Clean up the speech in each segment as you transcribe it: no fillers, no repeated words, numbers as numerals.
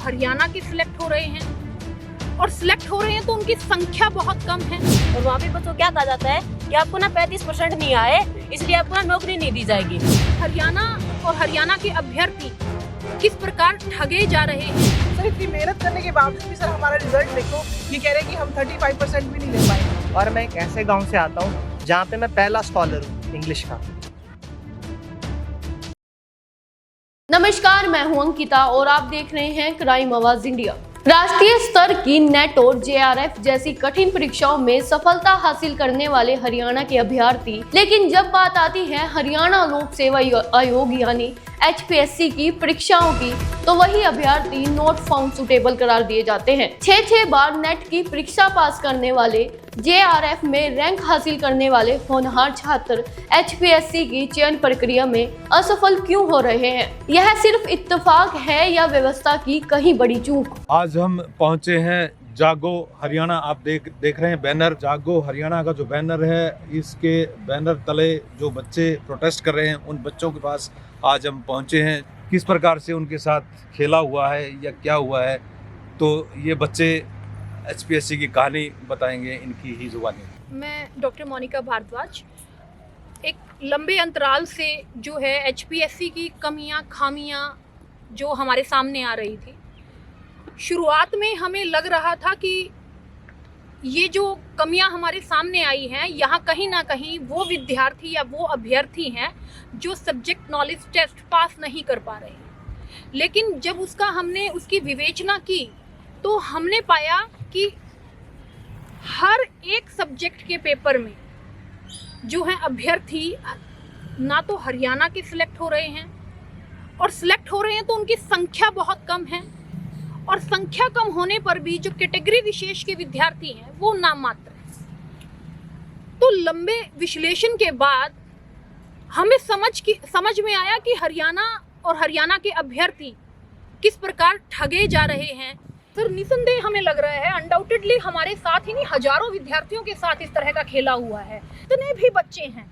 हरियाणा के सिलेक्ट हो रहे हैं, और सिलेक्ट हो रहे हैं तो उनकी संख्या बहुत कम है। और वहाँ पे बच्चों क्या कहा जाता है कि आपको ना 35% नहीं आए इसलिए आपको ना नौकरी नहीं दी जाएगी। हरियाणा और हरियाणा के अभ्यर्थी किस प्रकार ठगे जा रहे हैं। सर इतनी मेहनत करने के बावजूद भी सर हमारा रिजल्ट देखो, ये कह रहे हैं कि हम 35% भी नहीं ले पाए। और मैं एक ऐसे गांव से आता हूँ जहाँ पे मैं पहला स्कॉलर हूँ इंग्लिश का। नमस्कार, मैं हूं अंकिता और आप देख रहे हैं क्राइम आवाज इंडिया। राष्ट्रीय स्तर की नेट और जेआरएफ जैसी कठिन परीक्षाओं में सफलता हासिल करने वाले हरियाणा के अभ्यर्थी, लेकिन जब बात आती है हरियाणा लोक सेवा आयोग यानी HPSC की परीक्षाओं की, तो वही अभ्यर्थी नॉट फाउंड सुटेबल करार दिए जाते हैं। 6 बार नेट की परीक्षा पास करने वाले, जेआरएफ में रैंक हासिल करने वाले होनहार छात्र HPSC की चयन प्रक्रिया में असफल क्यों हो रहे हैं? यह सिर्फ इत्तेफाक है या व्यवस्था की कहीं बड़ी चूक? आज हम पहुंचे हैं जागो हरियाणा। आप देख रहे हैं बैनर, जागो हरियाणा का जो बैनर है, इसके बैनर तले जो बच्चे प्रोटेस्ट कर रहे हैं, उन बच्चों के पास आज हम पहुंचे हैं। किस प्रकार से उनके साथ खेला हुआ है या क्या हुआ है, तो ये बच्चे HPSC की कहानी बताएंगे इनकी ही जुबानी। मैं डॉक्टर मोनिका भारद्वाज। एक लंबे अंतराल से जो है HPSC की कमियां खामियां जो हमारे सामने आ रही थी, शुरुआत में हमें लग रहा था कि ये जो कमियां हमारे सामने आई हैं, यहाँ कहीं ना कहीं वो विद्यार्थी या वो अभ्यर्थी हैं जो सब्जेक्ट नॉलेज टेस्ट पास नहीं कर पा रहे हैं। लेकिन जब हमने उसकी विवेचना की तो हमने पाया कि हर एक सब्जेक्ट के पेपर में जो है अभ्यर्थी ना तो हरियाणा के सिलेक्ट हो रहे हैं, और सिलेक्ट हो रहे हैं तो उनकी संख्या बहुत कम है, और संख्या कम होने पर भी जो कैटेगरी विशेष के विद्यार्थी हैं वो नाम मात्र है। तो लंबे विश्लेषण के बाद हमें समझ में आया कि हरियाणा और हरियाणा के अभ्यर्थी किस प्रकार ठगे जा रहे हैं। सर निसंदेह हमें लग रहा है, अनडाउटेडली हमारे साथ ही नहीं हजारों विद्यार्थियों के साथ इस तरह का खेला हुआ है। इतने भी बच्चे हैं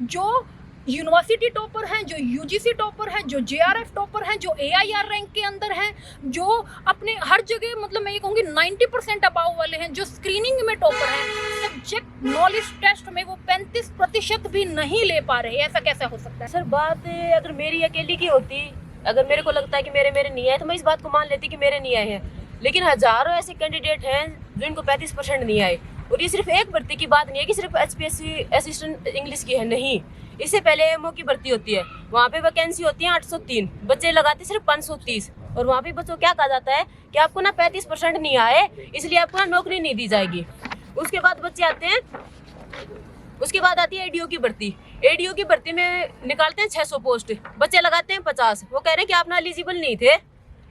जो यूनिवर्सिटी टॉपर हैं, जो UGC टॉपर हैं, जो JRF टॉपर हैं, जो AIR रैंक के अंदर हैं, जो अपने हर जगह मतलब मैं ये कहूँगी 90% अबाव वाले हैं, जो स्क्रीनिंग में टॉपर हैं, सब्जेक्ट नॉलेज टेस्ट में वो 35% भी नहीं ले पा रहे। ऐसा कैसे हो सकता है? सर बात अगर मेरी अकेली की होती, अगर मेरे को लगता है कि मेरे नहीं आए तो मैं इस बात को मान लेती कि मेरे नहीं आए हैं, लेकिन हजारों ऐसे कैंडिडेट हैं जो इनको 35% नहीं आए। और ये सिर्फ एक भर्ती की बात नहीं है कि सिर्फ HPSC असिस्टेंट इंग्लिश की है, नहीं, इससे पहले MO की भर्ती होती है, वहाँ पे वैकेंसी होती है 803, बच्चे लगाते सिर्फ 530, और वहाँ पे बच्चों क्या कहा जाता है कि आपको ना 35% नहीं आए इसलिए आपको ना नौकरी नहीं दी जाएगी। उसके बाद बच्चे आते हैं, उसके बाद आती है ADO की भर्ती। ADO की भर्ती में निकालते हैं 600 पोस्ट, बच्चे लगाते हैं 50। वो कह रहे हैं कि आप ना एलिजिबल नहीं थे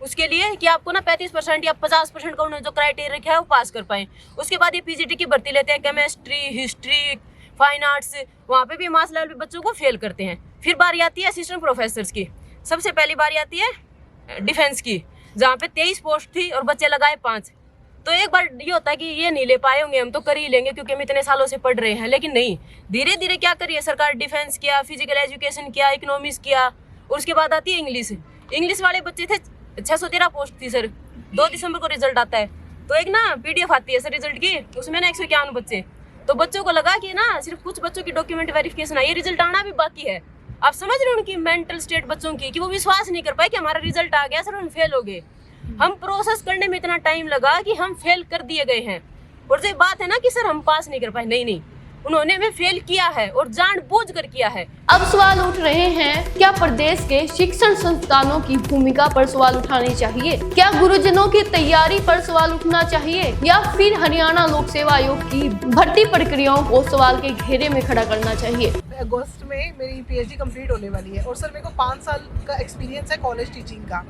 उसके लिए कि आपको ना 35% या 50% का उन्होंने जो क्राइटेरिया रखा है वो पास कर पाए। उसके बाद ये PGT की भर्ती लेते हैं, केमिस्ट्री, हिस्ट्री, फाइन आर्ट्स, वहाँ पे भी मास लेवल पे बच्चों को फेल करते हैं। फिर बारी आती है असिस्टेंट प्रोफेसर्स की। सबसे पहली बारी आती है डिफेंस की, जहाँ पे 23 पोस्ट थी और बच्चे लगाए 5। तो एक बार ये होता है कि ये नहीं ले पाए होंगे, हम तो कर ही लेंगे क्योंकि हम इतने सालों से पढ़ रहे हैं, लेकिन नहीं, धीरे धीरे क्या करिए सरकार, डिफेंस किया, फिजिकल एजुकेशन किया, इकोनॉमिक्स किया, और उसके बाद आती है इंग्लिश। इंग्लिश वाले बच्चे थे 613 पोस्ट थी सर। 2 दिसंबर को रिजल्ट आता है, तो एक ना PDF आती है सर रिजल्ट की, उसमें ना 151 बच्चे। तो बच्चों को लगा कि ना सिर्फ कुछ बच्चों की डॉक्यूमेंट वेरिफिकेशन आई है, रिजल्ट आना भी बाकी है। आप समझ रहे हो उनकी मेंटल स्टेट बच्चों की, कि वो विश्वास नहीं कर पाए कि हमारा रिजल्ट आ गया सर, हम फेल हो गए। हम प्रोसेस करने में इतना टाइम लगा कि हम फेल कर दिए गए हैं। और जो बात है ना कि सर हम पास नहीं कर पाए, नहीं, उन्होंने हमें फेल किया है और जानबूझ कर किया है। अब सवाल उठ रहे हैं, क्या प्रदेश के शिक्षण संस्थानों की भूमिका पर सवाल उठाने चाहिए? क्या गुरुजनों की तैयारी पर सवाल उठना चाहिए, या फिर हरियाणा लोक सेवा आयोग की भर्ती प्रक्रियाओं को सवाल के घेरे में खड़ा करना चाहिए? अगस्त में मेरी PhD कंप्लीट होने वाली है, और सर मेरे को 5 साल का एक्सपीरियंस है कॉलेज टीचिंग का।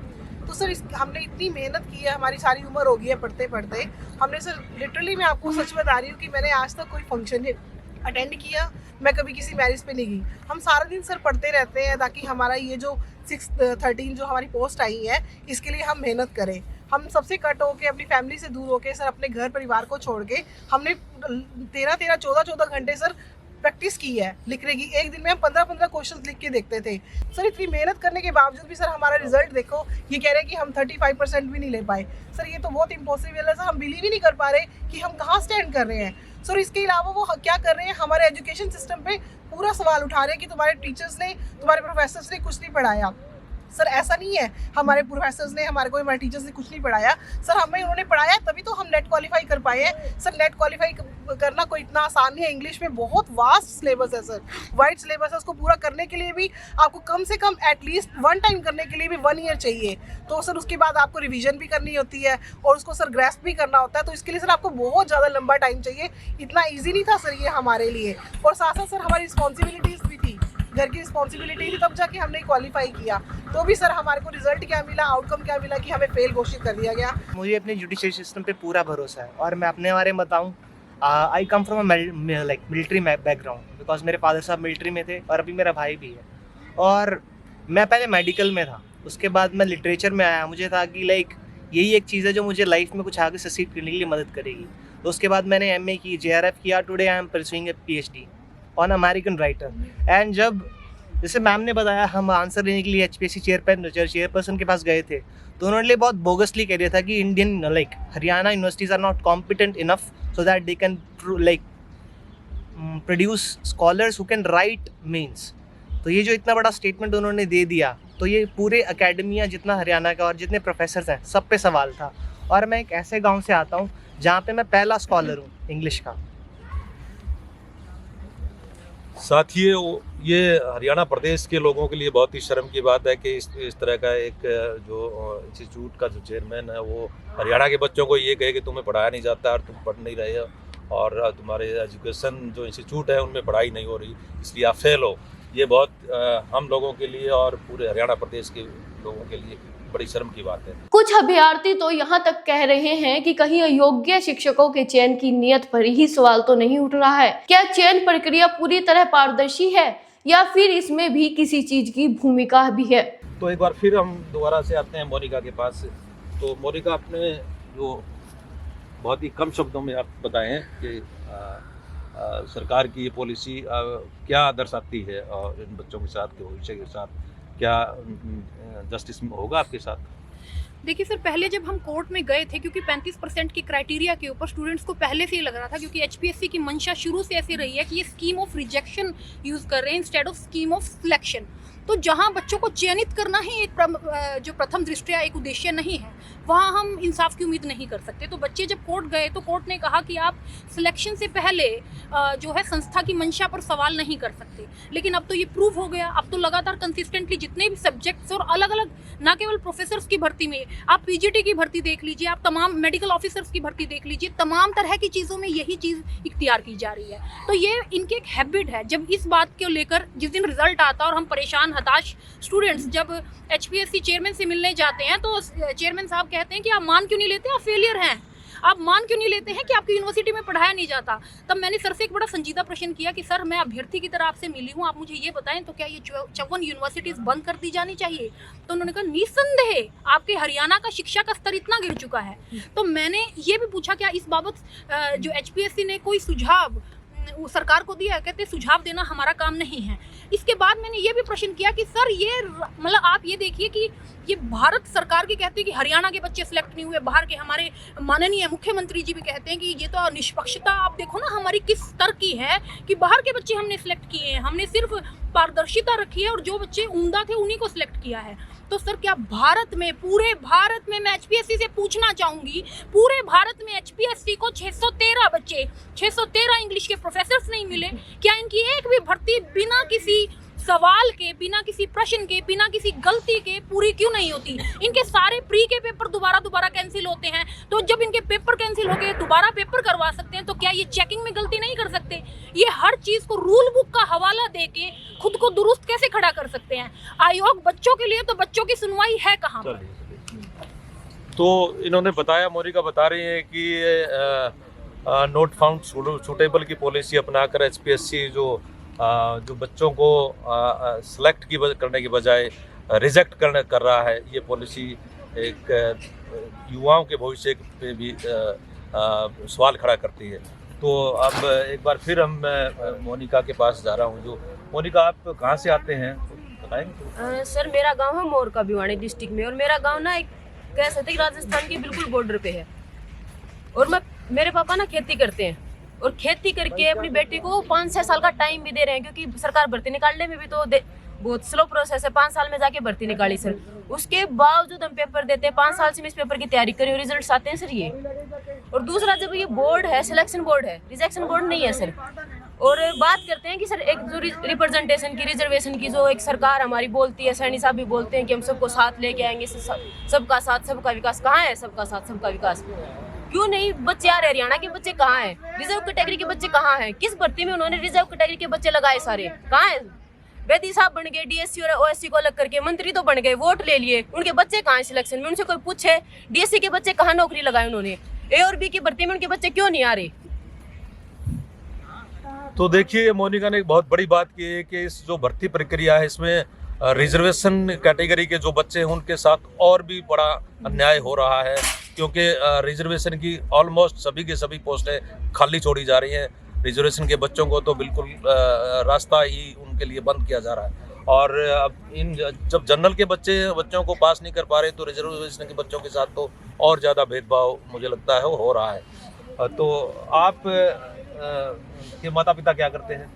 तो सर हमने इतनी मेहनत की है, हमारी सारी उम्र हो गई है पढ़ते पढ़ते। हमने सर लिटरली, मैं आपको सच बता रही हूँ कि मैंने आज तक कोई फंक्शन अटेंड किया, मैं कभी किसी मैरिज पे नहीं गई। हम सारा दिन सर पढ़ते रहते हैं ताकि हमारा ये जो 613 जो हमारी पोस्ट आई है, इसके लिए हम मेहनत करें। हम सबसे कट होके, अपनी फैमिली से दूर होके सर, अपने घर परिवार को छोड़ के हमने 13-14 घंटे सर प्रैक्टिस की है लिखने की। एक दिन में हम 15-15 क्वेश्चन लिख के देखते थे। सर इतनी मेहनत करने के बावजूद भी सर हमारा रिजल्ट देखो, ये कह रहे हैं कि हम 35% भी नहीं ले पाए। सर ये तो बहुत इम्पॉसिबल है सर, हम बिलीव ही नहीं कर पा रहे कि हम कहाँ स्टैंड कर रहे हैं। सर इसके अलावा वो क्या कर रहे हैं, हमारे एजुकेशन सिस्टम पे पूरा सवाल उठा रहे हैं कि तुम्हारे टीचर्स ने, तुम्हारे प्रोफेसर्स ने कुछ नहीं पढ़ाया। सर ऐसा नहीं है, हमारे प्रोफेसर्स ने, हमारे टीचर्स ने कुछ नहीं पढ़ाया। सर हमें उन्होंने पढ़ाया तभी तो हम नेट क्वालिफाई कर पाए हैं। सर नेट क्वालिफाई करना कोई इतना आसान नहीं है। इंग्लिश में बहुत वास्ट सिलेबस है सर, वाइड सिलेबस है। उसको पूरा करने के लिए भी आपको कम से कम एटलीस्ट 1 टाइम करने के लिए भी 1 ईयर चाहिए। तो सर उसके बाद आपको रिवीजन भी करनी होती है और उसको सर ग्रेस्प भी करना होता है। तो इसके लिए सर आपको बहुत ज़्यादा लंबा टाइम चाहिए। इतना ईजी नहीं था सर ये हमारे लिए। और साथ साथ सर हमारी रिस्पॉन्सिबिलिटीज़ भी थी, घर की रिस्पॉन्सिबिलिटी थी, तब जाके हमने क्वालिफाई किया। तो भी सर हमारे को रिजल्ट क्या मिला, आउटकम क्या मिला कि हमें फेल घोषित कर दिया गया। मुझे अपने जुडिशरी सिस्टम पे पूरा भरोसा है। और मैं अपने बारे में बताऊँ, I come from like military background, because मेरे फादर साहब मिलिट्री में थे और अभी मेरा भाई भी है। और मैं पहले मेडिकल में था, उसके बाद मैं लिटरेचर में आया। मुझे था कि लाइक यही एक चीज़ है जो मुझे लाइफ में कुछ आगे सक्सीड करने के लिए मदद करेगी। तो उसके बाद मैंने MA की, JRF किया। Today I am pursuing A PhD on American writer. And जब जैसे मैम ने बताया, हम आंसर देने के लिए HPSC चेयरपर्सन के पास गए थे, तो उन्होंने बहुत बोगसली कह दिया था कि Indian like Haryana universities are not competent enough so that they can like produce scholars who can write means. तो ये जो इतना बड़ा स्टेटमेंट उन्होंने दे दिया, तो ये पूरे अकेडमिया जितना हरियाणा का और जितने प्रोफेसर्स हैं सब पे सवाल था। और मैं एक ऐसे गाँव से आता हूँ जहाँ पे मैं पहला स्कॉलर हूँ इंग्लिश का। साथियों, ये हरियाणा प्रदेश के लोगों के लिए बहुत ही शर्म की बात है कि इस तरह का एक जो इंस्टीट्यूट का जो चेयरमैन है वो हरियाणा के बच्चों को ये कहे कि तुम्हें पढ़ाया नहीं जाता और तुम पढ़ नहीं रहे हो और तुम्हारे एजुकेशन जो इंस्टीट्यूट है उनमें पढ़ाई नहीं हो रही, इसलिए आप फेल हो। ये बहुत हम लोगों के लिए और पूरे हरियाणा प्रदेश के लोगों के लिए बड़ी शर्म की बात है। कुछ अभ्यर्थी तो यहाँ तक कह रहे हैं कि कहीं अयोग्य शिक्षकों के चयन की नियत पर ही सवाल तो नहीं उठ रहा है। क्या चयन प्रक्रिया पूरी तरह पारदर्शी है या फिर इसमें भी किसी चीज की भूमिका भी है? तो एक बार फिर हम दोबारा से आते हैं मोनिका के पास। तो मोनिका, आपने जो बहुत ही कम शब्दों में आप बताए हैं कि सरकार की ये पॉलिसी क्या दर्शाती है और इन बच्चों के साथ, के भविष्य के साथ क्या जस्टिस होगा आपके साथ? देखिए सर, पहले जब हम कोर्ट में गए थे, क्योंकि 35% के क्राइटेरिया के ऊपर स्टूडेंट्स को पहले से ही लग रहा था, क्योंकि HPSC की मंशा शुरू से ऐसी रही है कि ये स्कीम ऑफ रिजेक्शन यूज़ कर रहे हैं instead of scheme of selection. तो जहाँ बच्चों को चयनित करना ही एक जो प्रथम दृष्टया एक उद्देश्य नहीं है, वहाँ हम इंसाफ की उम्मीद नहीं कर सकते। तो बच्चे जब कोर्ट गए तो कोर्ट ने कहा कि आप सिलेक्शन से पहले जो है संस्था की मंशा पर सवाल नहीं कर सकते। लेकिन अब तो ये प्रूव हो गया, अब तो लगातार कंसिस्टेंटली जितने भी सब्जेक्ट्स और अलग अलग, ना केवल प्रोफेसर्स की भर्ती में, आप PGT की भर्ती देख लीजिए, आप तमाम मेडिकल ऑफिसर्स की भर्ती देख लीजिए, तमाम तरह की चीज़ों में यही चीज़ इख्तियार की जा रही है। तो ये इनकी एक हैबिट है। जब इस बात को लेकर जिस दिन रिजल्ट आता और हम परेशान हताश स्टूडेंट्स जब HPSC चेयरमैन से मिलने जाते हैं तो चेयरमैन साहब कहते हैं कि आप मान क्यों नहीं लेते, आप फेलियर हैं, आप मान क्यों नहीं लेते हैं कि आपकी यूनिवर्सिटी में पढ़ाया नहीं जाता। तब मैंने सर से एक बड़ा संजीदा प्रश्न किया कि सर, मैं अभ्यर्थी की तरह आपसे मिली हूँ, आप मुझे ये बताएं तो क्या ये 54 यूनिवर्सिटीज़ बंद कर दी जानी चाहिए? तो उन्होंने कहा निस्संदेह आपके हरियाणा का शिक्षा का स्तर इतना गिर चुका है। तो मैंने ये भी पूछा क्या इस बाबत जो HPSC ने कोई सुझाव सरकार को दिया? कहते सुझाव देना हमारा काम नहीं है। इसके बाद मैंने ये भी प्रश्न किया कि सर ये मतलब आप ये देखिए कि ये भारत सरकार की कहती है कि हरियाणा के बच्चे सिलेक्ट नहीं हुए, बाहर के हमारे माननीय मुख्यमंत्री जी भी कहते हैं कि ये तो निष्पक्षता, आप देखो ना हमारी किस स्तर की है कि बाहर के बच्चे हमने सिलेक्ट किए हैं, हमने सिर्फ पारदर्शिता रखी है और जो बच्चे उम्दा थे उन्हीं को सिलेक्ट किया है। तो सर क्या भारत में, पूरे भारत में, मैं HPSC से पूछना चाहूँगी, पूरे भारत में HPSC को 613 बच्चे, 613 इंग्लिश के प्रोफेसर्स नहीं मिले? क्या इनकी एक भी भर्ती बिना किसी सवाल के, बिना किसी प्रश्न के, बिना किसी गलती के पूरी क्यों नहीं होती? इनके सारे प्री के पेपर दोबारा कैंसिल होते हैं। तो जब इनके पेपर कैंसिल हो गए, दोबारा पेपर करवा सकते हैं, तो क्या ये चेकिंग में गलती नहीं कर सकते? ये हर चीज़ को रूल बुक का हवाला दे के खुद को दुरुस्त कैसे खड़ा कर सकते हैं? आयोग बच्चों के लिए, तो बच्चों की सुनवाई है कहाँ पर? तो इन्होंने बताया, मोनिका बता रही है कि नोट फाउंड सूटेबल की पॉलिसी अपनाकर HPSC जो बच्चों को सिलेक्ट करने की बजाय रिजेक्ट कर रहा है, ये पॉलिसी एक युवाओं के भविष्य पे भी सवाल खड़ा करती है। तो अब एक बार फिर हम मोनिका के पास जा रहा हूँ। जो मोनिका, आप कहाँ से आते हैं बताएंगे? सर मेरा गांव है मोरका भिवानी डिस्ट्रिक्ट में, और मेरा गांव ना एक कह सकते हैं कि राजस्थान के बिल्कुल बॉर्डर पे है। और मेरे पापा ना खेती करते हैं, और खेती करके अपनी बेटी को 5-6 साल का टाइम भी दे रहे हैं, क्योंकि सरकार भर्ती निकालने में भी तो बहुत स्लो प्रोसेस है। 5 साल में जाके भर्ती निकाली सर, उसके बावजूद हम पेपर देते हैं। 5 साल से मैं इस पेपर की तैयारी करी और रिजल्ट आते हैं सर ये। और दूसरा, जब ये बोर्ड है, सिलेक्शन बोर्ड है, रिजेक्शन बोर्ड नहीं है सर। और बात करते हैं कि सर एक जो रिप्रेजेंटेशन की, रिजर्वेशन की जो एक सरकार हमारी बोलती है, सैनी साहब भी बोलते हैं कि हम सबको साथ लेके आएंगे, सबका साथ सबका विकास। कहाँ है सबका साथ सबका विकास? क्यों नहीं बच्चे आ रहे? हरियाणा के बच्चे कहाँ हैं? रिजर्व कैटेगरी के बच्चे कहाँ हैं? किस भर्ती में उन्होंने रिजर्व कैटेगरी के बच्चे लगाए सारे? कहाँ है? बेदी साहब बन गए डीएससी और ओएससी को अलग करके, मंत्री तो बन गए, वोट ले लिए, उनके बच्चे कहाँ हैं सिलेक्शन में? उनसे कोई पूछे डीएससी के बच्चे कहाँ नौकरी लगाए उन्होंने? ए और बी की भर्ती में उनके बच्चे क्यों नहीं आ रहे? तो देखिए, मोनिका ने एक बहुत बड़ी बात की है कि इस जो भर्ती प्रक्रिया है, इसमें रिजर्वेशन कैटेगरी के जो बच्चे हैं उनके साथ और भी बड़ा अन्याय हो रहा है, क्योंकि रिजर्वेशन की ऑलमोस्ट सभी के सभी पोस्टें खाली छोड़ी जा रही हैं। रिजर्वेशन के बच्चों को तो बिल्कुल रास्ता ही उनके लिए बंद किया जा रहा है। और अब जब जनरल के बच्चों को पास नहीं कर पा रहे, तो रिजर्वेशन के बच्चों के साथ तो और ज़्यादा भेदभाव मुझे लगता है हो रहा है। तो आप के माता पिता क्या करते हैं?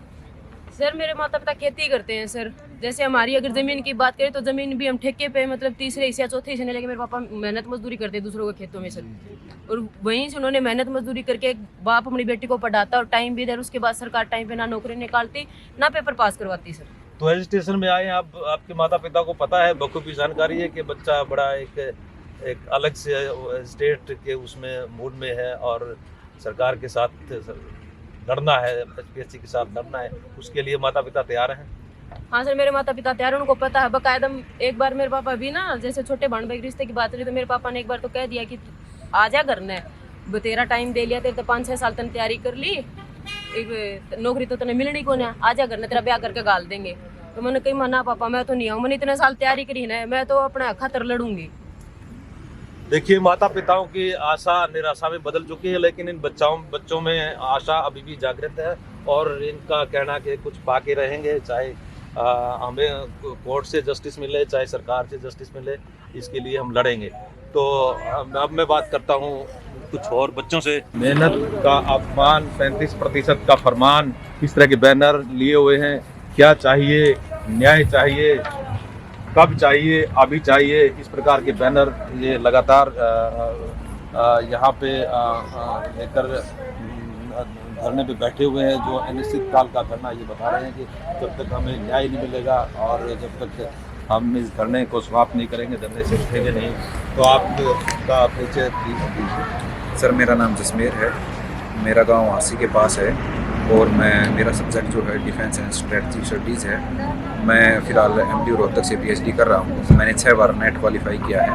सर मेरे माता पिता खेती करते हैं सर। जैसे हमारी अगर ज़मीन की बात करें तो ज़मीन भी हम ठेके पे, मतलब तीसरे हिस्से या चौथे हिस्से लेके मेरे पापा मेहनत मजदूरी करते हैं दूसरों के खेतों में सर। और वहीं से उन्होंने मेहनत मजदूरी करके बाप अपनी बेटी को पढ़ाता और टाइम भी दे, उसके बाद सरकार टाइम पे ना नौकरी निकालती ना पेपर पास करवाती सर। तो एजुकेशन में आए आप, आपके माता पिता को पता है, बखूबी जानकारी है कि बच्चा बड़ा एक अलग से स्टेट के उसमें मूड में है और सरकार के साथ लड़ना है, एचपीएससी के साथ लड़ना है, उसके लिए माता पिता तैयार हैं? हाँ सर, मेरे माता पिता तैयार हैं, उनको पता है बाकायदा। एक बार मेरे पापा भी ना, जैसे छोटे भाई भाई रिश्ते की बात रही, तो मेरे पापा ने एक बार तो कह दिया कि आ जा करना है, तेरा टाइम दे लिया, तेरे तो 5-6 साल तक तैयारी कर ली, एक नौकरी तो तने मिलनी को ना, आ जा करना, तेरा ब्याह करके गाल देंगे। तो मैंने कही मना पापा, मैं तो नहीं आऊँ, मैंने इतने साल तैयारी करी ना, मैं तो अपना खातर लड़ूंगी। देखिए, माता पिताओं की आशा निराशा में बदल चुकी है, लेकिन इन बच्चों में आशा अभी भी जागृत है और इनका कहना कि कुछ पाके रहेंगे, चाहे हमें कोर्ट से जस्टिस मिले, चाहे सरकार से जस्टिस मिले, इसके लिए हम लड़ेंगे। तो अब मैं बात करता हूँ कुछ और बच्चों से। मेहनत का अपमान, 35% का फरमान, इस तरह के बैनर लिए हुए हैं। क्या चाहिए? न्याय चाहिए, कब चाहिए? अभी चाहिए, इस प्रकार के बैनर ये लगातार यहाँ पे लेकर धरने पे बैठे हुए हैं, जो अनिश्चित काल का धरना ये बता रहे हैं कि जब तक हमें न्याय नहीं मिलेगा और जब तक हम इस धरने को समाप्त नहीं करेंगे, धरने से उठेंगे नहीं। तो आपका परिचय दीजिए। सर, मेरा नाम जसमेर है, मेरा गांव आसी के पास है और मेरा सब्जेक्ट जो है डिफेंस एंड स्ट्रेटजी स्टडीज़ है। मैं फ़िलहाल एमडी रोहतक से पीएचडी कर रहा हूँ। मैंने 6 बार नेट क्वालिफाई किया है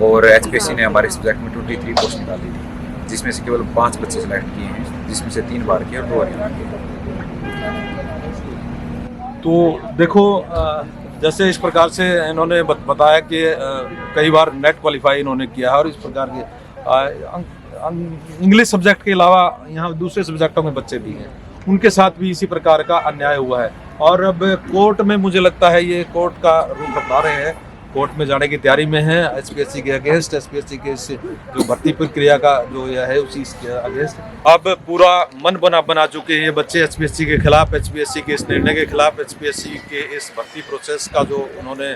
और एचपीएससी ने हमारे सब्जेक्ट में 23 पोस्ट निकाली थी, जिसमें से केवल 5 बच्चे सेलेक्ट किए हैं, जिसमें से 3 बार के और 2 हरियाणा के। तो देखो, जैसे इस प्रकार से इन्होंने बताया कि कई बार नेट क्वालिफाई इन्होंने किया है और इस प्रकार के इंग्लिश सब्जेक्ट के अलावा यहाँ दूसरे सब्जेक्टों में बच्चे भी हैं, उनके साथ भी इसी प्रकार का अन्याय हुआ है। और अब कोर्ट में मुझे लगता है ये कोर्ट का रूप अपना रहे हैं, कोर्ट में जाने की तैयारी में हैं एचपीएससी के अगेंस्ट, एचपीएससी के जो भर्ती प्रक्रिया का जो यह है उसी के अगेंस्ट अब पूरा मन बना चुके हैं बच्चे एचपीएससी के खिलाफ, एचपीएससी के इस निर्णय के खिलाफ, एचपीएससी के इस भर्ती प्रोसेस का जो उन्होंने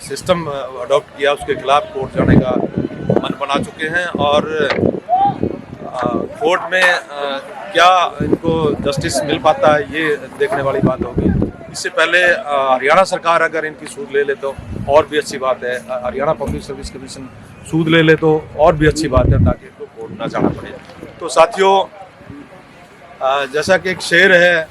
सिस्टम अडॉप्ट किया उसके खिलाफ कोर्ट जाने का मन बना चुके हैं। और कोर्ट में क्या इनको जस्टिस मिल पाता है ये देखने वाली बात होगी। इससे पहले हरियाणा सरकार अगर इनकी सूद ले ले तो और भी अच्छी बात है, हरियाणा पब्लिक सर्विस कमीशन सूद ले ले तो और भी अच्छी बात है, ताकि इनको कोर्ट ना जाना पड़े। तो साथियों, जैसा कि एक शेर है,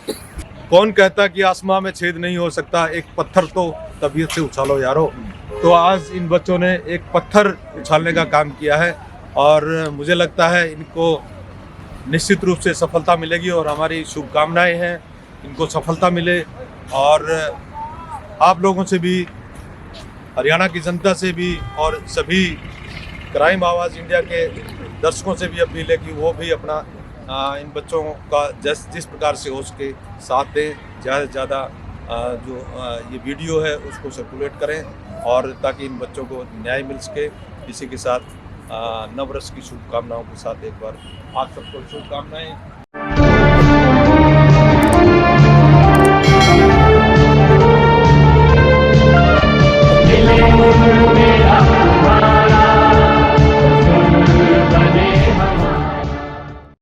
कौन कहता कि आसमां में छेद नहीं हो सकता, एक पत्थर तो तबीयत से उछालो यारो। तो आज इन बच्चों ने एक पत्थर उछालने का काम किया है और मुझे लगता है इनको निश्चित रूप से सफलता मिलेगी और हमारी शुभकामनाएं हैं इनको सफलता मिले। और आप लोगों से भी, हरियाणा की जनता से भी और सभी क्राइम आवाज़ इंडिया के दर्शकों से भी अपील है कि वो भी अपना इन बच्चों का जिस प्रकार से हो सके साथ दें, ज़्यादा से ज़्यादा ये वीडियो है उसको सर्कुलेट करें और ताकि इन बच्चों को न्याय मिल सके। इसी के साथ नववर्ष की शुभकामनाओं के साथ एक बार आप सबको शुभकामनाएं।